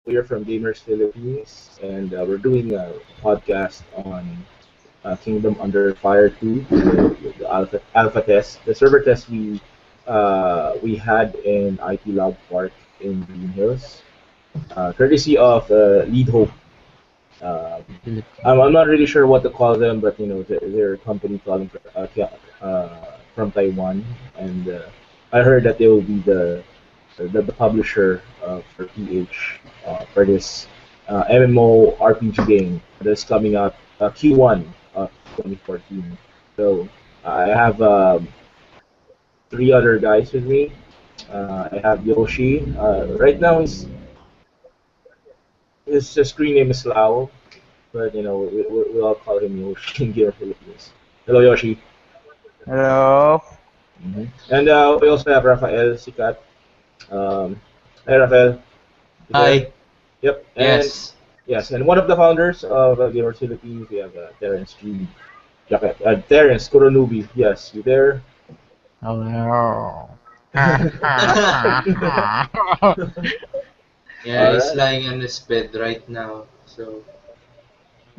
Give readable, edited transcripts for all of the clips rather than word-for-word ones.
We are from GamerzPhilippines, and we're doing a podcast on Kingdom Under Fire 2, the alpha test, the server test we had in IT Lab Park in Green Hills, courtesy of Lead Hope. Uh, I'm not really sure what to call them, but they're a company calling from Taiwan, and I heard that they will be the publisher for PH for this MMO RPG game that's coming out Q1 of 2014. So I have three other guys with me. I have Yoshi. Right now his screen name is Lao, but we all call him Yoshi in Gear Philippines. Hello, Yoshi. Hello. And we also have Rafael Sikat. Um, Hi, Rafael. You there? Hi. Yep. And Yes. yes, and one of the founders of Gamers Philippines, we have Terrence G. Jacket. Terrence Kuronubi. Yes, you there? Hello. Yeah, All he's right. lying on his bed right now. So,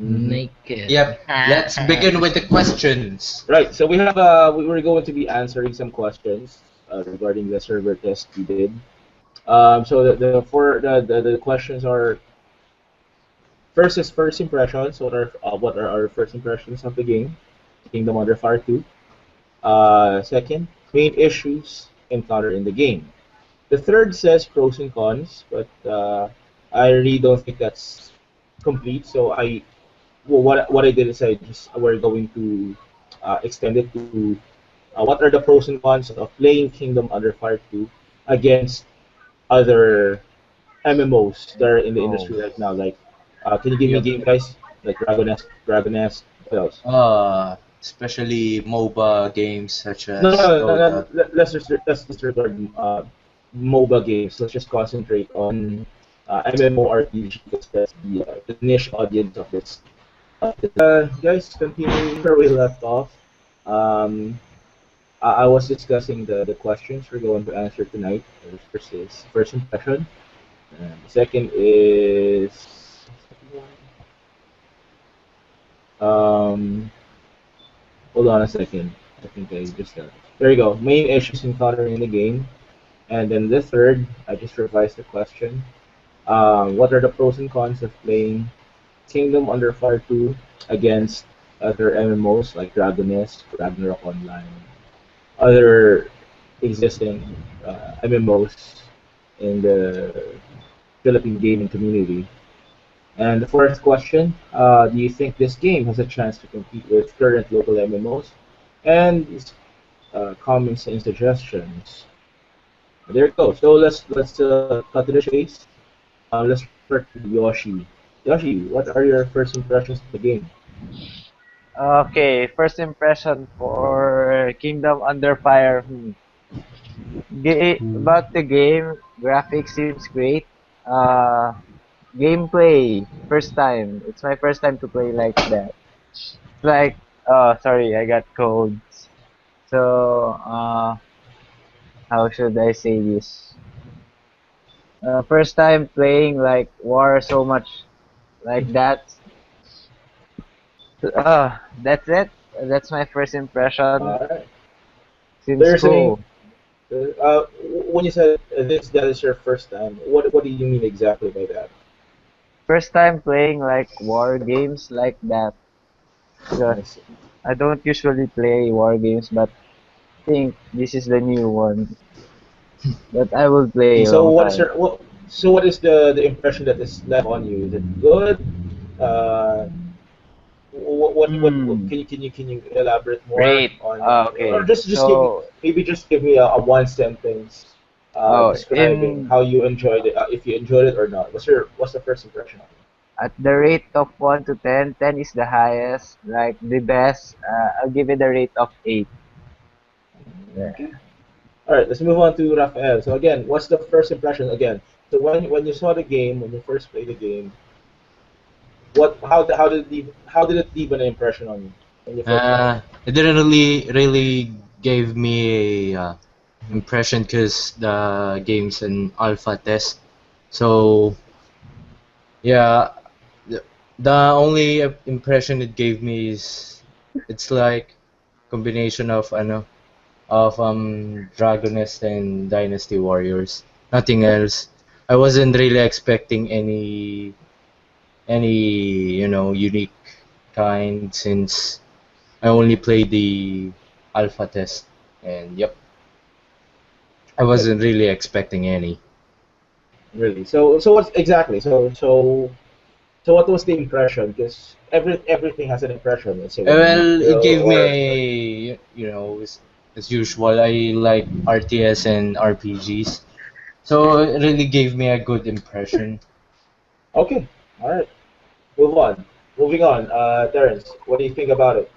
Mm-hmm. Naked. yep. Let's begin with the questions. Right. So we were going to be answering some questions regarding the server test we did. So the questions are first is first impressions. What are our first impressions of the game, Kingdom Under Fire 2? Second, main issues encountered in the game. The third says pros and cons, but I really don't think that's complete. So what I did is we're going to extend it to what are the pros and cons of playing Kingdom Under Fire 2 against other MMOs that are in the industry right now. Like, can you give me Yep. game guys like Dragonest, what else? Especially MOBA games such No, as no, no, no, Dota. let's disregard MOBA games. Let's just concentrate on MMORPG because that's the niche audience of this. Guys, continuing where we left off. Um, I was discussing the questions we're going to answer tonight. The first is first impression. And the second is um, hold on a second. I think I just there you go. Main issues encountering in the game. And then the third, I just revised the question. What are the pros and cons of playing Kingdom Under Fire 2 against other MMOs like Dragonist, Ragnarok Online, other existing MMOs in the Philippine gaming community? And the fourth question, do you think this game has a chance to compete with current local MMOs? And comments and suggestions. There you go. So let's cut to the chase. Let's start with Yoshi. Yoshi, what are your first impressions of the game? Okay, first impression for Kingdom Under Fire. About the game, graphics seems great. Uh, Gameplay, first time. It's my first time to play like that. Like, oh, sorry, I got colds. So, how should I say this? First time playing like war so much like that. That's it. That's my first impression. Alright. So Seems you're saying, cool. when you said that is your first time, what do you mean exactly by that? First time playing like war games like that. Because I see. I don't usually play war games, but think this is the new one that I will I play see. a So long what is time. your what? So what is the impression that is left on you? Is it good? Uh, what Hmm. can you elaborate more Great. on or Okay. just give me So, maybe just give me a one sentence describing in how you enjoyed it, if you enjoyed it or not. What's the first impression of it? at the rate of 1 to 10, 10 is the highest, like the best. I'll give it a rate of 8. Yeah. Okay. All right, let's move on to Rafael. So again, what's the first impression again? So when you saw the game, when you first played the game, what how did it leave an impression on you when you first saw it? It didn't really gave me a impression because the game's an alpha test. So Yeah, the, the only impression it gave me is it's like combination of Dragonist and Dynasty Warriors. Nothing else. I wasn't really expecting any unique kind since I only played the alpha test, and yep, I Yep. wasn't really expecting any. Really. So what's exactly? So what was the impression? Because everything has an impression. Let's say when you meet Well, it girl gave me or as usual, I like RTS and RPGs, so it really gave me a good impression. okay, all right. Move on. Moving on. Terrence, what do you think about it?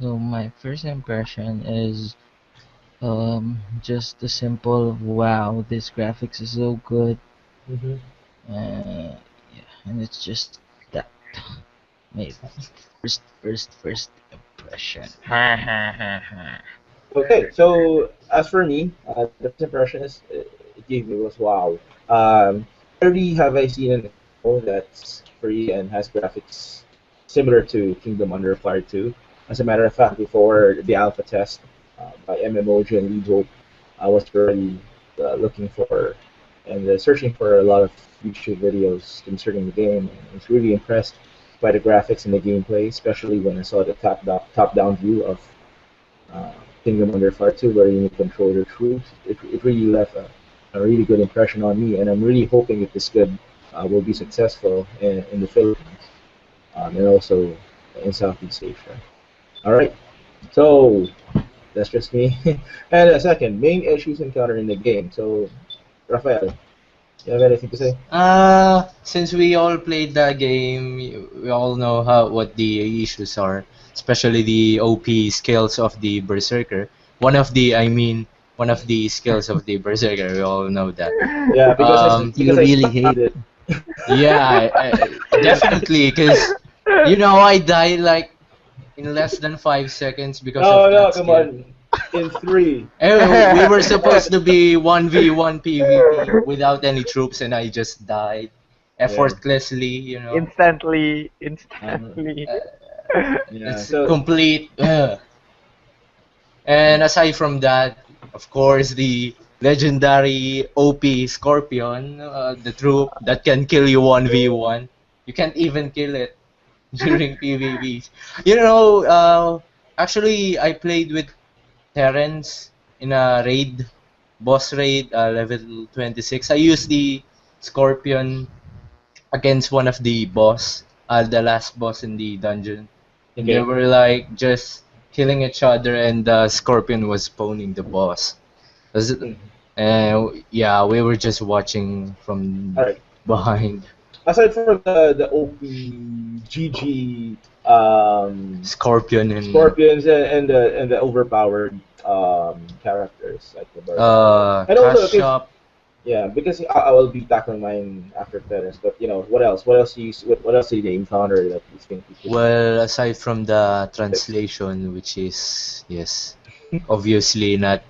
So my first impression is just a simple wow, this graphics is so good. Hmm. Yeah, and it's just that my first impression. Ha ha ha ha. Okay, so as for me, the first impression is it gave me was wow. Rarely have I seen an MMO that's free and has graphics similar to Kingdom Under Fire 2. As a matter of fact, before the alpha test by MMOG and Lead, I was already looking for and searching for a lot of YouTube videos concerning the game, and I was really impressed by the graphics and the gameplay, especially when I saw the top down view of uh, Kingdom Under Fire 2, where you control your troops. It really left a really good impression on me, and I'm really hoping that this good will be successful in the Philippines and also in Southeast Asia. All right, so that's just me. And a second, main issues encountered in the game. So, Rafael, you have anything to say? Since we all played the game, we all know how what the issues are, especially the OP skills of the Berserker. One of the skills of the Berserker, we all know that. Yeah, Um, You because I really studied hate. it. yeah, definitely, because I died like in less than 5 seconds because of No, no, that come skill. on. In three. We were supposed to be 1v1 PvP without any troops, and I just died Yeah. effortlessly. Uh-huh. Instantly. Uh, Yeah. it's So. complete. And aside from that, of course, the legendary OP Scorpion, the troop that can kill you 1v1. You can't even kill it during PvPs. Actually, I played with Terrence in a raid, boss raid, level 26. I used the Scorpion against one of the boss, the last boss in the dungeon. And they Okay. were like just killing each other, and the Scorpion was spawning the boss. Mm. And yeah, we were just watching All from right. behind. Aside from the OP, GG, Scorpion and Scorpions and the overpowered characters like the Barbarian, and also Cash because Shop. yeah, because I will be tackling mine after Terrace. But what else? What else do what else did you encounter that you think you could Well, aside from the fix? translation, which is, yes, obviously not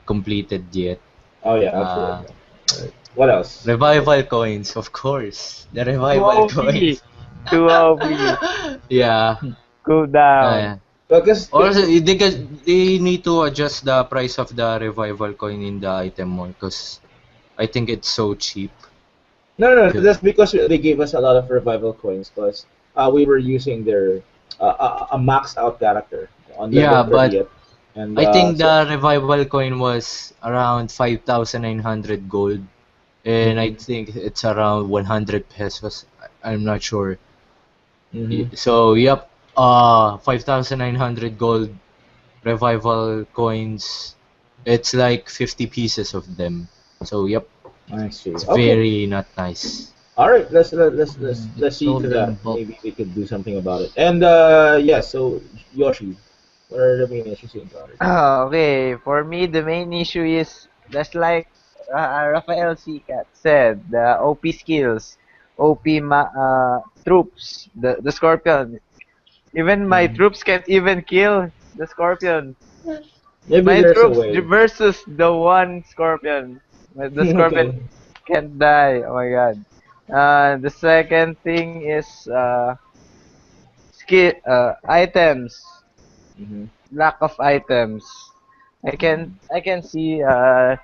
completed yet. Oh yeah, I'm sure. Uh, All right. What else? Revival coins, of course. The Too revival OP. coins. Too OP. Yeah. Cool down. Uh, Well, because Also, they need to adjust the price of the revival coin in the item more because I think it's so cheap. no, no, no, 'Cause- that's because they gave us a lot of revival coins. Plus, we were using their a maxed out character on level Yeah, but 30th, and I think so the revival coin was around 5,900 gold, and I mhm, think it's around 100 pesos. I'm not sure. mhm. So, yep, 5,900 gold revival coins. It's like 50 pieces of them. So, yep, I see. it's Okay. very not nice. All right. Let's It's see to sold in that. bulk. Maybe we could do something about it. And yeah. So Yoshi, what are the main issues you encountered? Okay, for me, the main issue is just like Rafael Sikat said, the OP skills, troops, the Scorpion. Even my Mhm. troops can't even kill the Scorpion. Maybe My there's a troops way. versus the one Scorpion. The Scorpion Okay. can't die. Oh my god. The second thing is items. Mm-hmm. Lack of items. Mm-hmm. I can see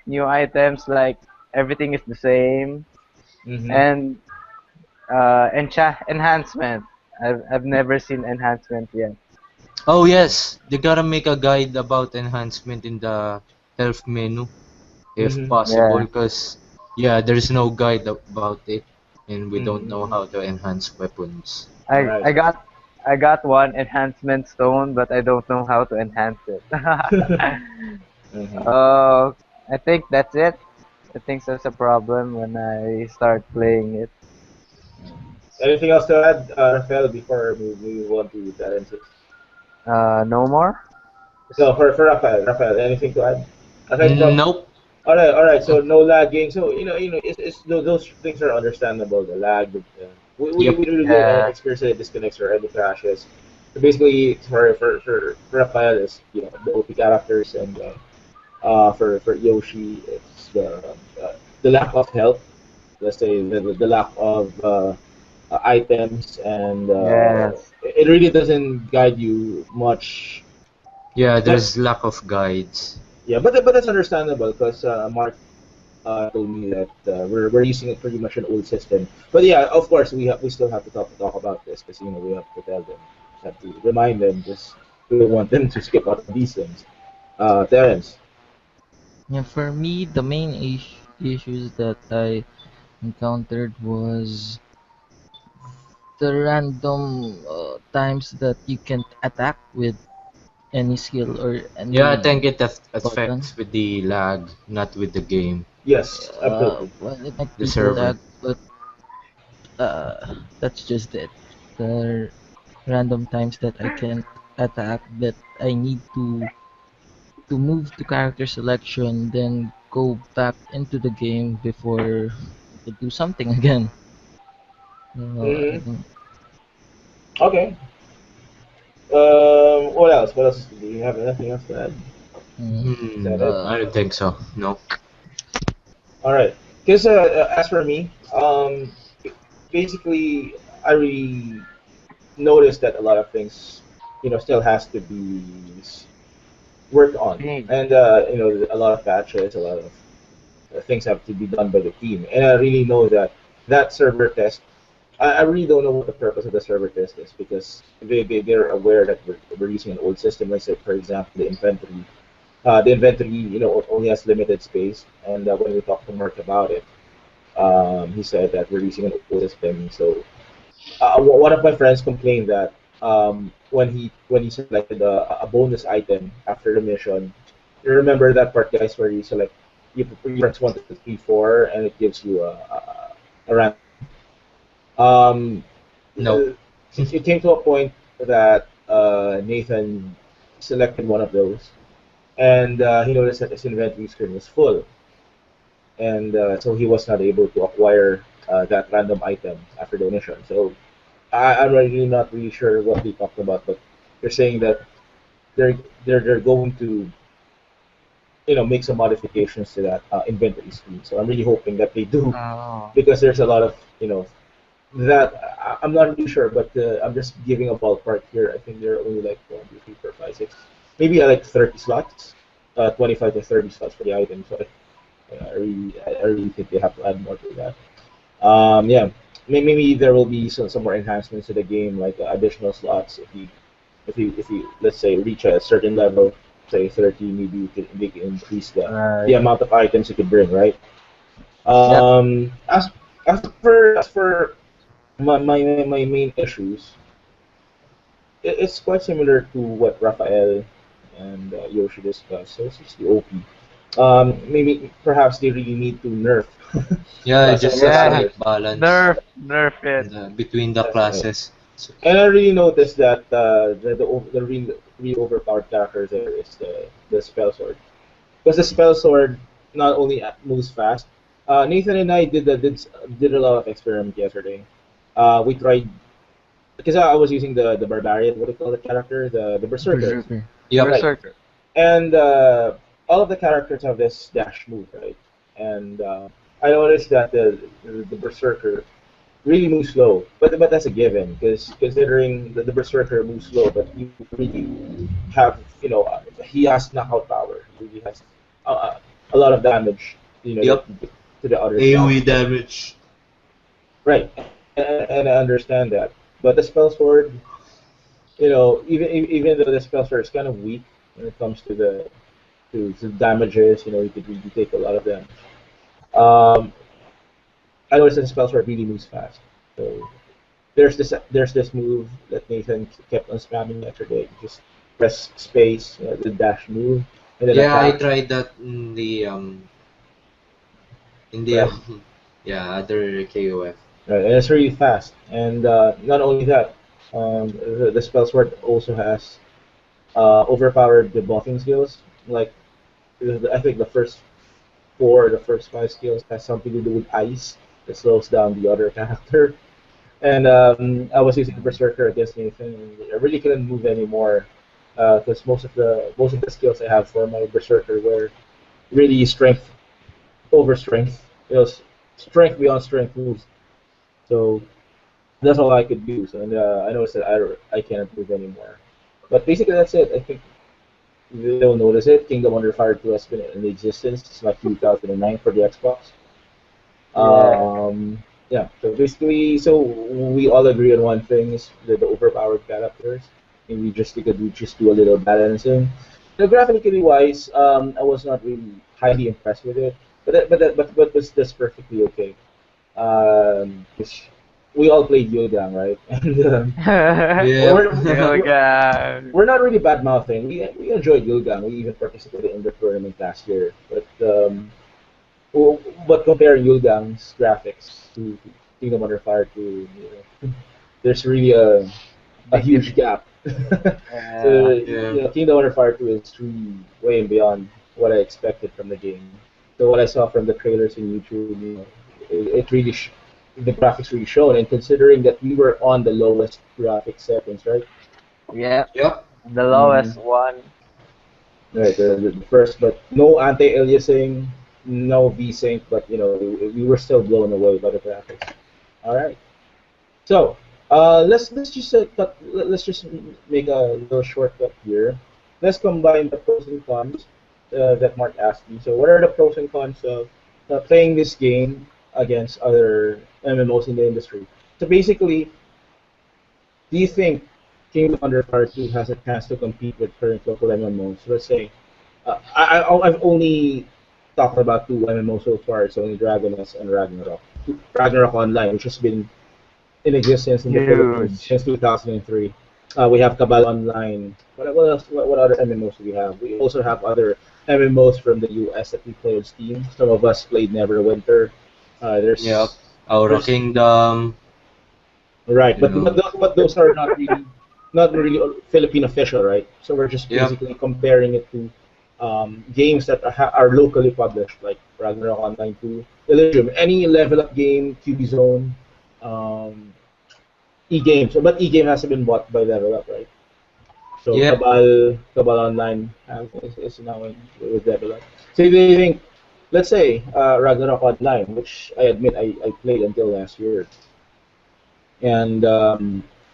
new items like everything is the same Mm-hmm. and enhancement. I've never seen enhancement yet. Oh yes, they gotta make a guide about enhancement in the health menu if Mm-hmm. possible, Yeah. because yeah, there's no guide about it, and we don't know Mm-hmm. how to enhance weapons. All I right. I got I got one enhancement stone, but I don't know how to enhance it. Mm-hmm. uh, I think that's it. I think that's a problem when I start playing it. Anything else to add, Rafael, before we move on to that and six? No more? So for Rafael, anything to add aside from? Nope. All right. So no lagging. So it's those things are understandable. The lag, Yep. we really Yeah. experience the disconnects or any crashes. So basically, for Rafael, is the OP characters, and for Yoshi, it's the lack of health. Let's say the lack of items, and Yes. it really doesn't guide you much. Yeah, But there's lack of guides. yeah, but that's understandable because Mark told me that we're using it pretty much an old system. But yeah, of course we still have to talk about this because we have to tell them, have to remind them, just we don't want them to skip out on these things. Terrence. Yeah, for me, the main issues that I encountered was the random times that you can't attack with any skill or Yeah, I any think it button. affects with the lag, not with the game, Yes, absolutely. Well, it might the be the server. lag, but that's just it. The random times that I can't attack, that I need to move to character selection, then go back into the game before I could do something again. I Hmm. don't. Okay. What else? What else? Do you have anything else to add? Mm, Is that it? I don't think so. No. All right. Because as for me, basically, I really noticed that a lot of things, still has to be worked on, Ping. and a lot of patches, a lot of things have to be done by the team, and I really know that server test. I really don't know what the purpose of the server test is because they're aware that we're using an old system. Like, say, for example, the inventory, only has limited space, and when we talked to Mark about it, he said that we're using an old system. So one of my friends complained that when he selected a bonus item after the mission, you remember that part, guys, where you press 1, 2, 3, 4, and it gives you a random. Um, No. it came to a point that Nathan selected one of those, and he noticed that his inventory screen was full, and so he was not able to acquire that random item after the mission. So I'm really not really sure what they talked about, but they're saying that they're they're going to make some modifications to that inventory screen. So I'm really hoping that they do Oh. because there's a lot of that I'm not really sure, but I'm just giving a ballpark here. I think there are only like 1, 2, 3, 4, 5, 6, maybe like 30 slots, 25 to 30 slots for the item. So I really think they have to add more to that. Yeah, maybe there will be some more enhancements to the game, like additional slots if you let's say reach a certain level, say 30, maybe they can increase the Right. amount of items you could bring, right? Yep. As for my main issues, it's quite similar to what Rafael and Yoshi discussed. So it's just the OP. Maybe perhaps they really need to nerf Yeah, some of just the a Yeah. slight characters. balance Nerf it. between the That's right. classes. So, And I really noticed that the really overpowered character there is the spell sword. Because the spell sword not only moves fast. Nathan and I did a lot of experiment yesterday. We tried because I was using the barbarian. What do you call the character? The berserker, Berserker. yep. right? Berserker. And all of the characters have this dash move, right? And I noticed that the berserker. really moves slow. But that's a given because considering the Berserker moves slow, but you really have he has knockout power. He really has uh, a lot of damage. Yep. To the other side. AoE damage. Right, and I understand that. But the spell sword, even though the spell sword is kind of weak when it comes to damages, you could really take a lot of damage. Um, I noticed that the spell sword really moves fast. So there's this move that Nathan kept on spamming yesterday. Just press space, the dash move, and then Yeah, I attack. tried that in the Right, other KOF. right, and it's really fast. And not only that, the spell sword also has overpowered debuffing skills. Like I think the first four, the first five skills has something to do with ice that slows down the other character. And I was using Berserker against Nathan, and I really couldn't move anymore because most of the skills I have for my Berserker were really strength over strength. It was strength beyond strength moves. So that's all I could use, and I noticed that I can't move anymore. But basically, that's it. I think they'll notice it. Kingdom Under Fire 2 has been in existence since like 2009 for the Xbox. Yeah. Yeah, so basically, so we all agree on one thing is the overpowered characters, and we just do a little balancing. Graphically wise, I was not really highly impressed with it, but that's perfectly okay. 'Cause we all played Yogang, right? And Yep. we're, we're Yoga. we're not really bad mouthing. We enjoyed Yogang. We even participated in the tournament last year, well, but comparing Yulgang's graphics to Kingdom Under Fire there's really a Big huge difference. gap. So Yeah. Kingdom Under Fire 2 is really way beyond what I expected from the game. So what I saw from the trailers in YouTube, it really the graphics really shown. And considering that we were on the lowest graphic settings, right? Yep. Yep. The Mm-hmm. lowest one. Right, the first, but no anti-aliasing, no VSync, but we were still blown away by the graphics. All right, so let's just let's just make a little shortcut here. Let's combine the pros and cons that Mark asked me. So, what are the pros and cons of playing this game against other MMOs in the industry? So, basically, do you think Kingdom Under Fire 2 has a chance to compete with current local MMOs? Let's say I've only talked about two MMOs so far. It's only Dragoness and Ragnarok. Ragnarok Online, which has been in existence in the Philippines Huge. since 2003. We have Cabal Online. What else? What other MMOs do we have? We also have other MMOs from the US that we play on Steam. Some of us played Neverwinter. Yep. Aura There's Kingdom. right, You know. but those are not really Philippine official, right? So we're just Yep. basically comparing it to games that are locally published, like Ragnarok Online 2, Elysium, any level up game, QB Zone, um, E-game. So, but E-game hasn't been bought by Level Up, right? So Yep. Cabal Online is now with Level Up. So do you think, let's say Ragnarok Online, which I admit I played until last year, and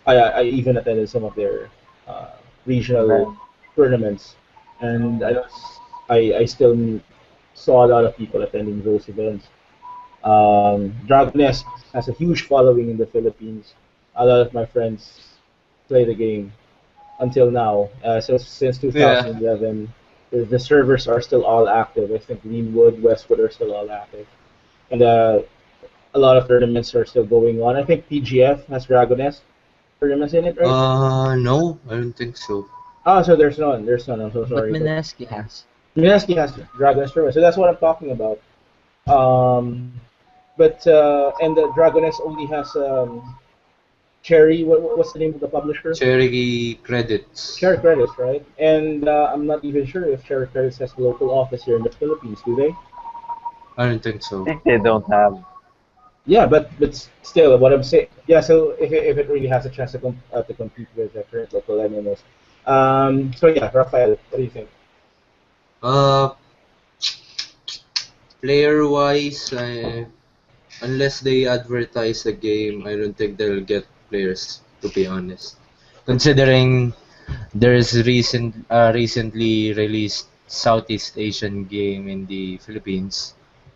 I even attended some of their uh, regional Event. tournaments, and I still saw a lot of people attending those events. Dragoness has a huge following in the Philippines. A lot of my friends play the game until now. So since Yeah. 2011, the servers are still all active. I think Greenwood, Westwood are still all active, and a lot of tournaments are still going on. I think PGF has Dragoness tournaments in it, right? No, I don't think so. Oh, so there's none. There's none. I'm so But sorry, but Mineski has. Mineski has Dragoness tournament, so that's what I'm talking about. Um, and the Dragoness only has Cherry. What's the name of the publisher? Cherry credits. Cherry Credits, right? And I'm not even sure if Cherry Credits has a local office here in the Philippines. Do they? I don't think so. I think they don't have. Yeah, but still, what I'm saying, yeah. So if it really has a chance to compete with the current local MMOs, so yeah, Rafael, what do you think? Uh, Player wise, Unless they advertise the game, I don't think they'll get players, to be honest. Considering there's recently released Southeast Asian game in the Philippines,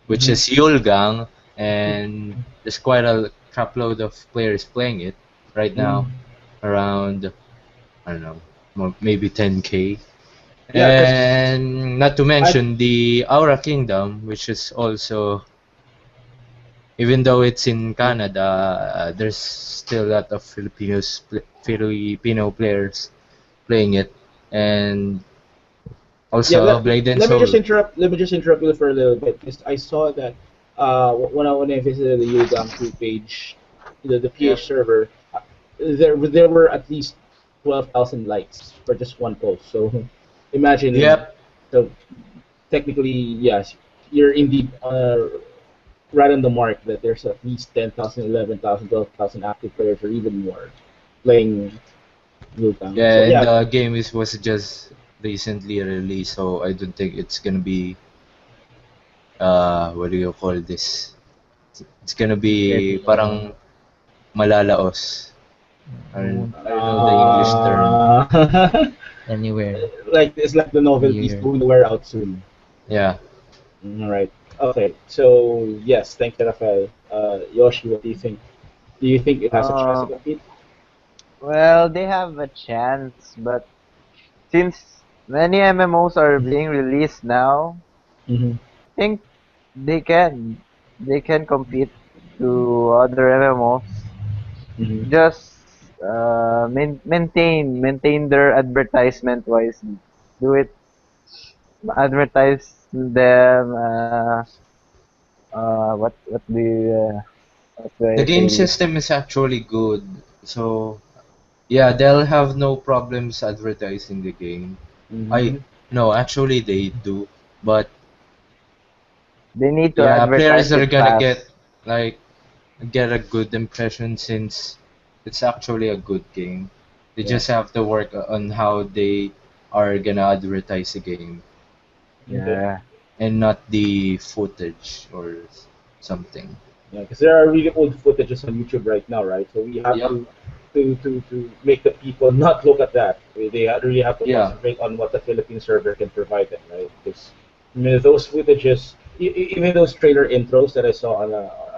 which Mm-hmm. is Yulgang, and there's quite a crapload of players playing it right now, Mm. around, I don't know, maybe 10K. Yeah, because And not to I mention the Aura Kingdom, which is also, even though it's in Canada, there's still a lot of Filipino players playing it, and yeah, also Blade and let me just Soul. interrupt. Let me just interrupt you for a little bit because I saw that when I visited the Yugang 2 page, the PH Yep. server, there were at least 12,000 likes for just one post. So imagine, Yep. so technically, yes, you're indeed right on the mark that there's at least 10,000, 11,000, 12,000 active players or even more playing Yugang. So Yeah, and yeah, the game was just recently released, so I don't think it's gonna be what do you call this? It's gonna be Ready. parang malalaos. Won't I don't know the English play term. uh, anywhere like it's like the novelty's near. going to wear out soon. Yeah. All right. Okay. So yes, thank you, Rafael. Yoshi, what do you think? Do you think it has a chance to Uh, compete? well, they have a chance, but since many MMOs are being released now, Mm-hmm. I think they can they can compete to other MMOs. Mm-hmm. Just maintain their advertisement wisely. Do it advertise them. What do The I game say? system is actually good. So yeah, they'll have no problems advertising the game. I Mm-hmm. no, actually they do. But They need to yeah, players advertise are it gonna fast. like get a good impression since it's actually a good game. They Yeah. just have to work on how they are gonna advertise the game Okay. Yeah. and not the footage or something. Yeah, because there are really old footages on YouTube right now, right? So we have Yep. to make the people not look at that. Really have to Yeah. concentrate on what the Philippine server can provide them, right? Because those footages, even those trailer intros that I saw on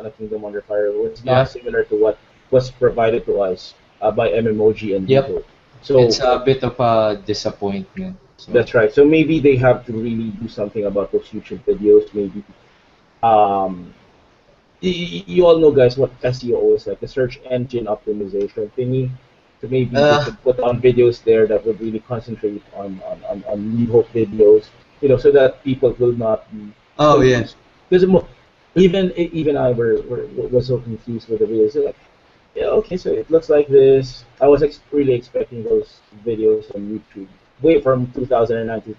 a Kingdom Under Fire, was not Yeah. similar to what was provided to us by MMOG and Yep. Lido. So It's a bit of a disappointment. So that's right. So maybe they have to really do something about those YouTube videos. Maybe um, you all know, guys, what SEO is like, the search engine optimization thingy. So maybe they uh could put on videos there that would really concentrate on Lead Hope videos, so that people will not be oh yeah. confused. Because even I was so confused with the videos. So like, yeah, okay, so it looks like this. I was really expecting those videos on YouTube, way from 2009 to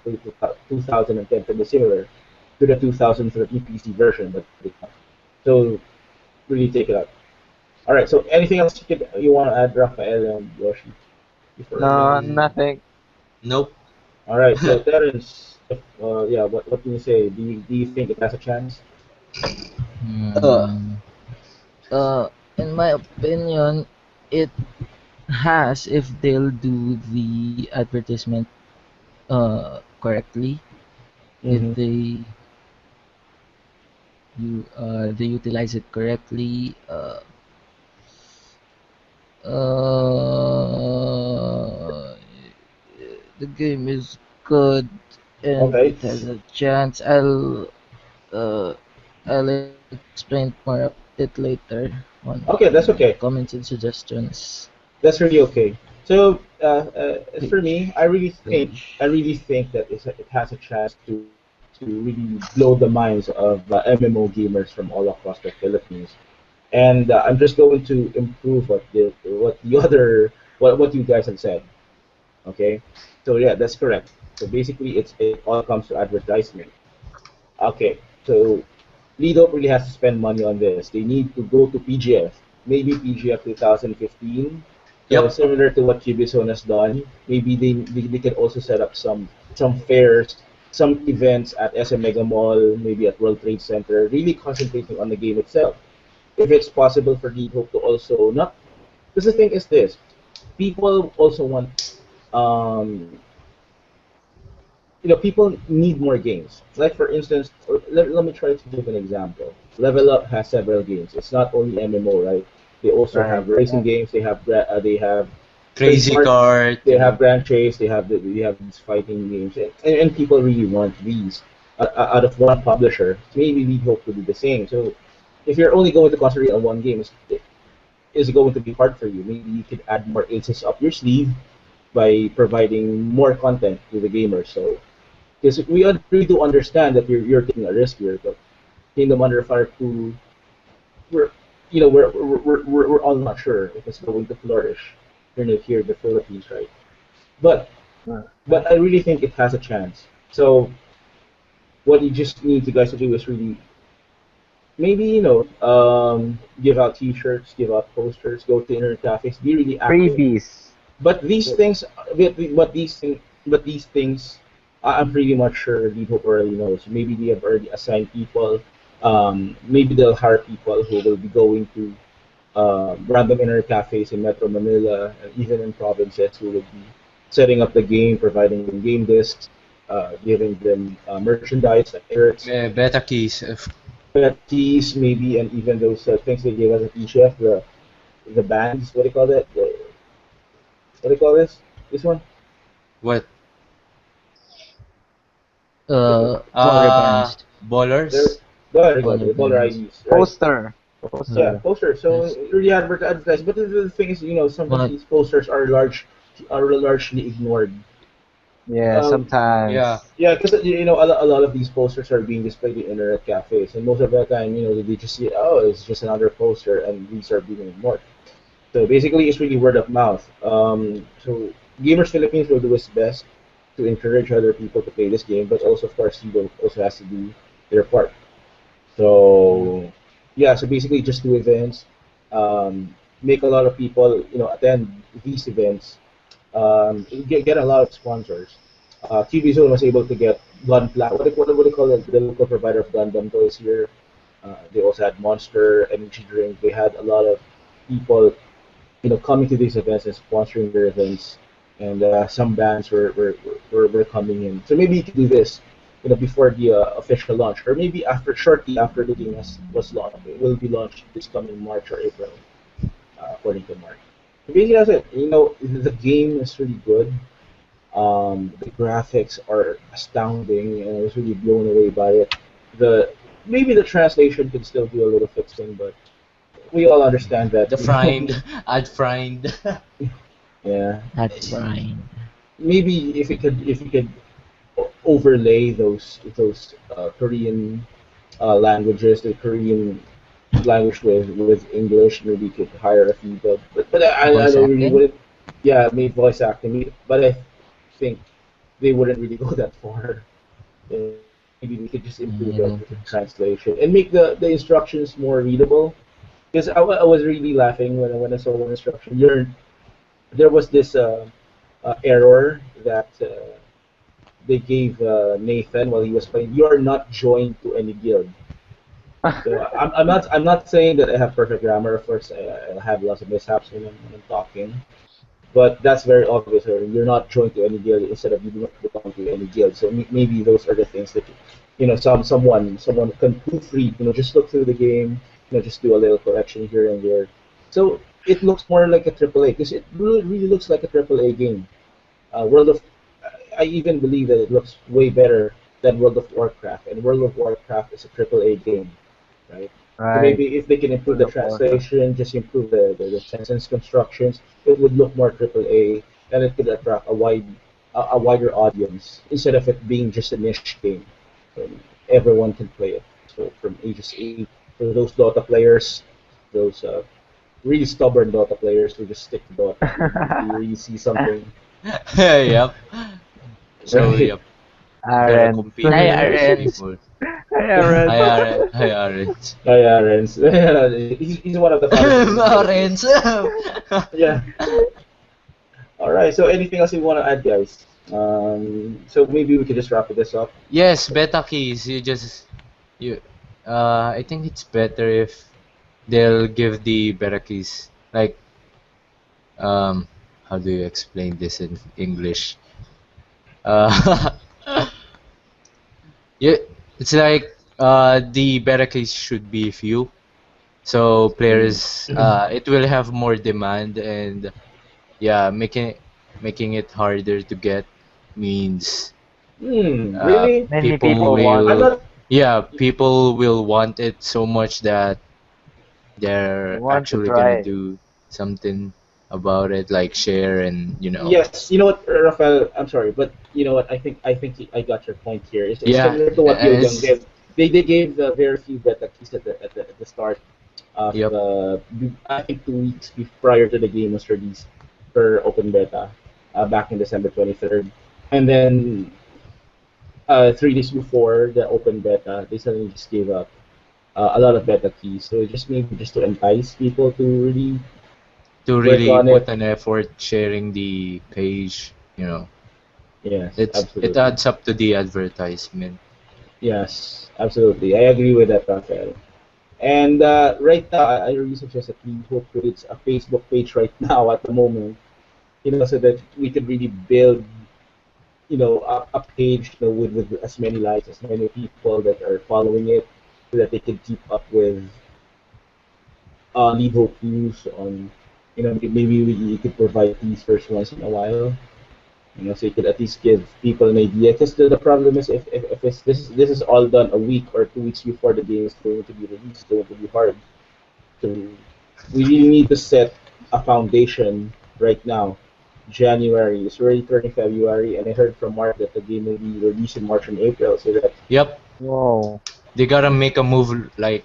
2010 to be similar to the 2013 PC version, but so really take it out. All right. So anything else you want to add, Rafael and Yoshi, before? No, Mm, nothing. nope. All right. So Terence, yeah, what can you say? Do you think it has a chance? uh Hmm. In my opinion, it has if they'll do the advertisement correctly. If Mm-hmm. they utilize it correctly. Uh, the game is good and Okay. it has a chance. Uh I'll explain more of it later on Okay, my that's okay. comments and suggestions That's really okay. So as for me, page I really think that it has a chance to really blow the minds of MMO gamers from all across the Philippines. And I'm just going to improve what the other what you guys have said. Okay, so yeah, that's correct. So basically, it all comes to advertisement. Okay, so Lido really has to spend money on this. They need to go to PGF, maybe PGF 2015. So yep. similar to what Ubisoft has done, maybe they can also set up some fairs, some events at SM Mega Mall, maybe at World Trade Center, really concentrating on the game itself. if it's possible for Lead Hope to also not, because the thing is this, people also want, um, people need more games. Like for instance, let me try to give an example. Level Up has several games. It's not only MMO, right? They also Right. have racing Yeah. games. They have Crazy trademark. Cart, They have Grand Chase. They have these fighting games, and people really want these out of one publisher. Maybe we hope to do the same. So if you're only going to concentrate on one game, it's going to be hard for you. Maybe you could add more aces up your sleeve by providing more content to the gamers. So because we do understand that you're taking a risk here, but Kingdom Under Fire 2, we're we're all not sure if it's going to flourish here in the Philippines, right? But Right. I really think it has a chance. So what you just need to guys to do is really maybe give out T-shirts, give out posters, go to internet cafes, be really active. Freebies. But these things, but these things, I'm pretty much sure Lead Hope already knows. Maybe they have already assigned people. Maybe they'll hire people who will be going to random internet cafes in Metro Manila and even in provinces who will be setting up the game, providing them game discs, giving them merchandise like shirts, beta keys. pet keys, maybe, and even those things they gave us at eChef, the bands. What do you call that? What do you call this? This one? What? This one. Baller bands, There, Ballers? there you go. baller The baller bands. IDs, right? Poster. Yeah, Poster. posters. So Yes, really advertise, but the thing is, sometimes but these posters are largely ignored. Yeah, Uh, Yeah. sometimes. yeah, because a lot of these posters are being displayed in internet cafes, and most of the time, they just see, oh, it's just another poster, and these are being ignored. So basically, it's really word of mouth. So Gamers Philippines will do its best to encourage other people to play this game, but also, of course, Eagle also has to do their part. So yeah, so basically just do events, make a lot of people attend these events, get a lot of sponsors. TV Zone was able to get Gunpla. What do you call it? The local provider of Gundam toys here. They also had Monster Energy Drink. They had a lot of people coming to these events and sponsoring their events, and some bands were coming in. So maybe you could do this, before the official launch, or maybe shortly after the game was launched. It will be launched this coming March or April, according to Mark. So basically, that's it. The game is really good. The graphics are astounding, and I was really blown away by it. The Maybe the translation could still do a little fixing, but we all understand that. The friend. Add friend. Yeah. that's fine. Maybe if you could overlay those Korean languages, the Korean language with English, maybe you could hire a few, but I Voice don't really acting? wouldn't. Yeah, made voice acting, but I think they wouldn't really go that far. Maybe we could just improve I the, don't the think so. translation and make the instructions more readable. Because I was really laughing when I saw one instruction. There was this error that they gave Nathan while he was playing. You are not joined to any guild. So I'm not saying that I have perfect grammar. Of course, I have lots of mishaps when I'm talking. But that's very obvious. You're not joined to any guild instead of you do not belong to any guild. So maybe those are the things that someone can proofread. Just look through the game. Just do a little correction here and there. So it looks more like a AAA because it really looks like a AAA game. World of I even believe that it looks way better than World of Warcraft, and World of Warcraft is a AAA game, right? So Right. maybe if they can improve World the of Warcraft. translation, just improve the sentence constructions, it would look more AAA, and it could attract a wider audience instead of it being just a niche game. So everyone can play it. So from ages 8 for those Dota players, those really stubborn Dota players who just stick to Dota, if they really see something, Yep. So, right? yep. They're Arends. competing Hi, against Arends. people. Arends. Hi, Aaron. Hi, Aaron. Oh yeah, Renz. He's one of the founders of Games Philippines. Orange. Yeah. All right. So anything else you want to add, guys? So maybe we could just wrap this up. Yes, beta keys. You just you. I think it's better if they'll give the beta keys like um how do you explain this in English? Uh, yeah, it's like the beta keys should be few, so Mm. players it will have more demand and yeah, making it harder to get means Really? Many people people want I'm it. will not. yeah people will want it so much that They they're want to actually gonna try it. do something about it, like share and Yes, you know what, Rafael. I'm sorry, but you know what? I think I got your point here. It's yeah, similar to what Yogyang it's did. They gave very few beta keys at the start of yep I think 2 weeks prior to the game was released for open beta back in December 23rd, and then 3 days before the open beta, they suddenly just gave up a lot of beta keys. So just maybe just to entice people to really to work really on put it. an effort sharing the page. Yes, It absolutely. adds up to the advertisement. Yes, absolutely. I agree with that, Rafael. And right now, I really suggest that we hope creates a Facebook page right now at the moment, so that we could really build, a page, with as many likes, as many people that are following it, so that they can keep up with lead hope news on, maybe you could provide teasers once in a while, so you could at least give people an idea. Because the problem is if this is all done a week or 2 weeks before the game is going to be released, it's going to be hard. So we really need to set a foundation right now. January, it's already turning February, and I heard from Mark that the game will be released in March and April. So that Yep, Whoa. they gotta make a move like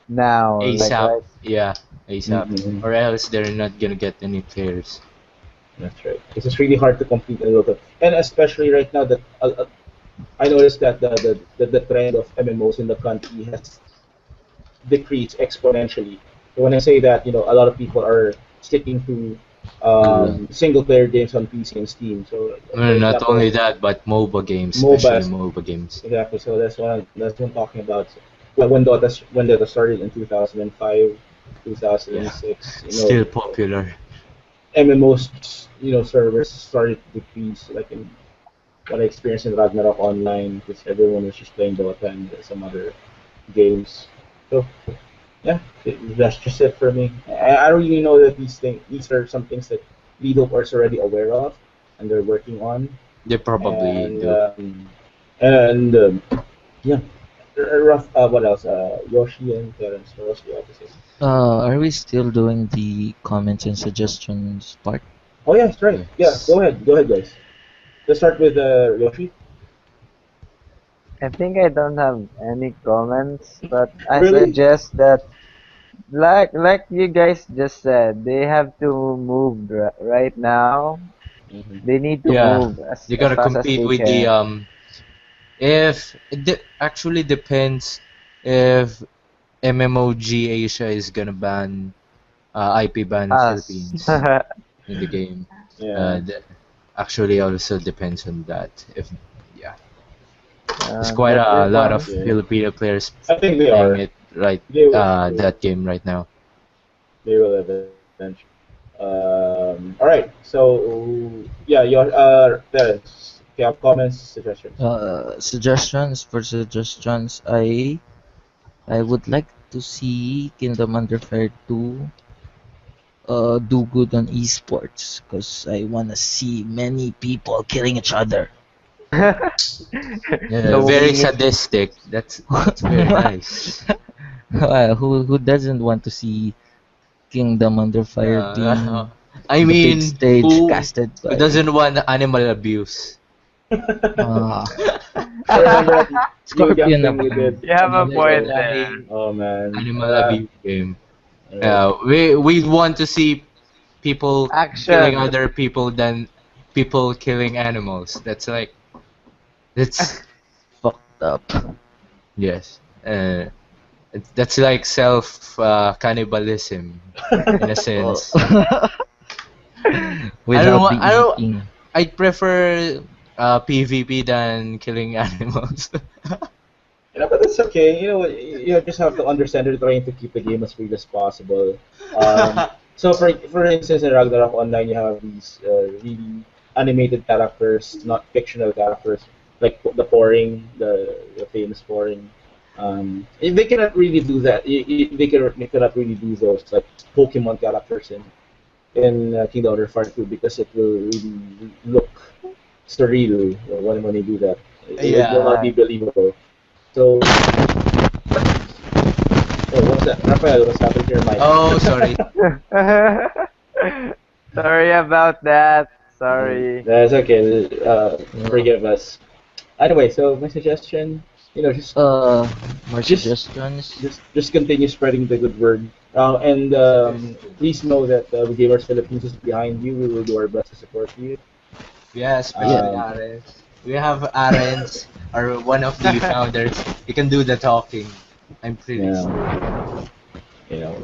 Now, like ASAP. right. Yeah, ASAP, Mhm. or else they're not gonna get any players. That's right. It's really hard to compete a little bit, and especially right now that I noticed that the trend of MMOs in the country has decreased exponentially. So when I say that, a lot of people are sticking to Uh, single player games on PC and Steam. So, for Not only example, that, but MOBA games, especially MOBAs, MOBA games. exactly. So that's what I'm talking about. When Dota started in 2005, Yeah, 2006, still popular. MMOs, servers started to decrease. Like in what I experienced in Ragnarok Online, because everyone was just playing Dota and some other games. So yeah, that's just it for me. I don't really know that these are some things that Lido is already aware of, and they're working on, They probably and do. yeah. Rough. What else? Yoshi and Terrence. What else do you have to say? Are we still doing the comments and suggestions part? Oh yeah, that's right. Yeah, Yes. go ahead. Go ahead, guys. Let's start with Yoshi. I think I don't have any comments, but I Really? suggest that like you guys just said, they have to move right now. Hmm. They need to Yeah, move they as gotta fast as compete they with the can. if actually depends if MMOG Asia is gonna ban IP ban Us. Philippines in the game. Yeah. That actually also depends on that. If yeah, there's quite That's a it lot for of me. Yeah. Filipino players I think they playing are. it right They that game right now. they will eventually. All right. So yeah, your Terrence. If you have comments, suggestions. Suggestions. I would like to see Kingdom Under Fire 2 do good on esports because I wanna see many people killing each other. Yeah, The very winged sadistic. That's very nice. Who doesn't want to see Kingdom Under Fire Uh, being I the big mean, stage who casted who by doesn't want animal abuse? uh, I remember that Yogang Scorpion thing we naman. did You have a point also. there. Legendary Oh man. animal abuse game. Alright. We want to see people killing Action. other people than people killing animals. That's Fucked up. yes. That's like self cannibalism in a Oh. sense. I don't Without the want. I don't. eating. I prefer PvP than killing animals. But it's okay. You just have to understand they're trying to keep the game as real as possible. Um, so for instance, in Ragnarok Online, you have these really animated characters, not fictional characters, like the Poring, the famous Poring. They cannot really do that. They cannot really do those like Pokemon characters in Kingdom Hearts Part 2 because it will really look surreal when you do that. It will Yeah. not be Right. believable. So, oh, what's that? Rafael, what's happened to your mic? Oh, sorry. Sorry about that. Sorry. That's okay. Yeah. Forgive us. Anyway, so my suggestion, just Uh, more just suggestions. just continue spreading the good word. And please know that Gamers Philippines is behind you. We will do our best to support you. Yeah, especially Yeah. Um, Arens. We have Arens, or one of the founders. He can do the talking. I'm pretty yeah, sure. you know.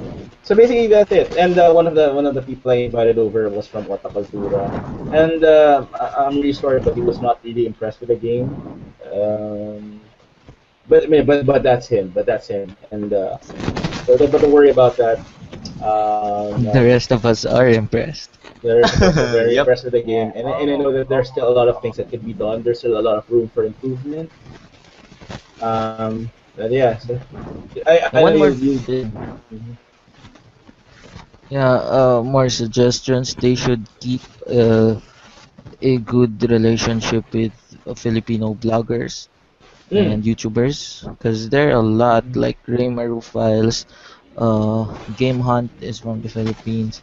So basically that's it. And one of the people I invited over was from Otakazura, and I'm really sorry, but he was not really impressed with the game. Um, but I mean, but that's him. But that's him. And but don't worry about that. The rest of us are impressed. The rest of us are very Yep. impressed with the game, and I know that there's still a lot of things that could be done. There's still a lot of room for improvement. But yeah, so I know One more you. thing. Mhm. Yeah, more suggestions. They should keep a good relationship with Filipino bloggers Mm. and YouTubers because there are a lot like Raymaru Files, Game Hunt is from the Philippines,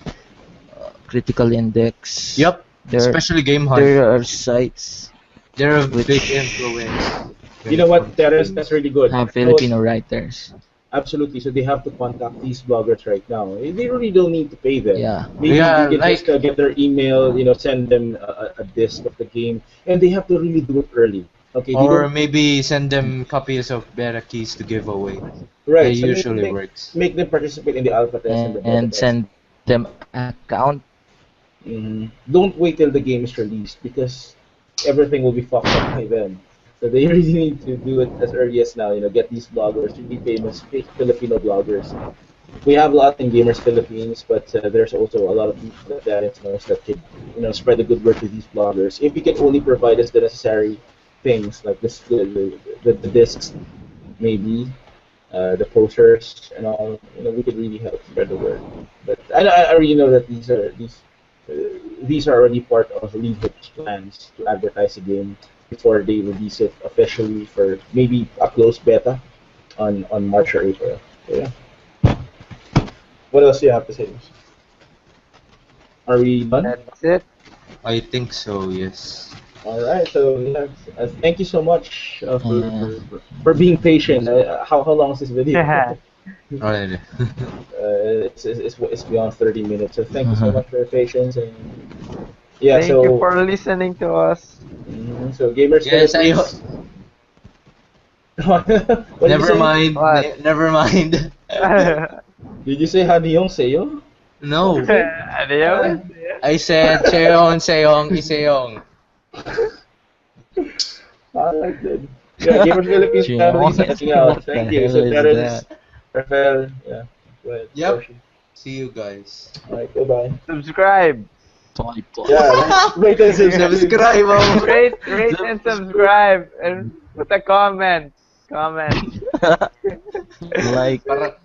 Critical Index. Yep. There, Especially Game Hunt. there are sites They're a big which influence You when know it what, comes to Terence? That's games. really good. have You know what? Filipino writers. Absolutely. So they have to contact these bloggers right now. They really don't need to pay them. Yeah, Maybe Yeah, you can just like, get their email, send them a disc of the game, and they have to really do it early. Okay, they or don't. maybe send them copies of beta keys to give away. It Right. So usually make works. make them participate in the alpha test and the and beta test. send them account. Don't wait till the game is released because everything will be fucked up by then. So they really need to do it as early as now. Get these bloggers, really famous Filipino bloggers. We have a lot in Gamers Philippines, but there's also a lot of people that knows that could, spread the good word to these bloggers. If you can only provide us the necessary things like this, the discs, maybe the posters and all, we could really help spread the word. But I really know that these are already part of Leadhook's plans to advertise the game before they release it officially for maybe a closed beta on March or April. So, yeah. What else do you have to say? Are we done? That's it. I think so, yes. All right. So yeah, thank you so much Uh, for being patient. How long is this video? Alright. It's beyond 30 minutes. So thank you so much for your patience and yeah. Thank you So for listening to us. so Gamers Yes, Philippines. What did you never say? mind. What? Never mind. Did you say Haniyong Seyo? What did you No. say? Adios. I said Seong, Seong, Iseong. Alright then. Yeah, Gamers Philippines family Chimon, signing out. what the Thank you. hell So is Terence, that? Rafael, yeah. Go ahead. Yep. Yoshi. See you guys. Alright, goodbye. Subscribe. Yeah, rate and subscribe. Subscribe ako. Rate and subscribe and put a comment. Comment. Like Para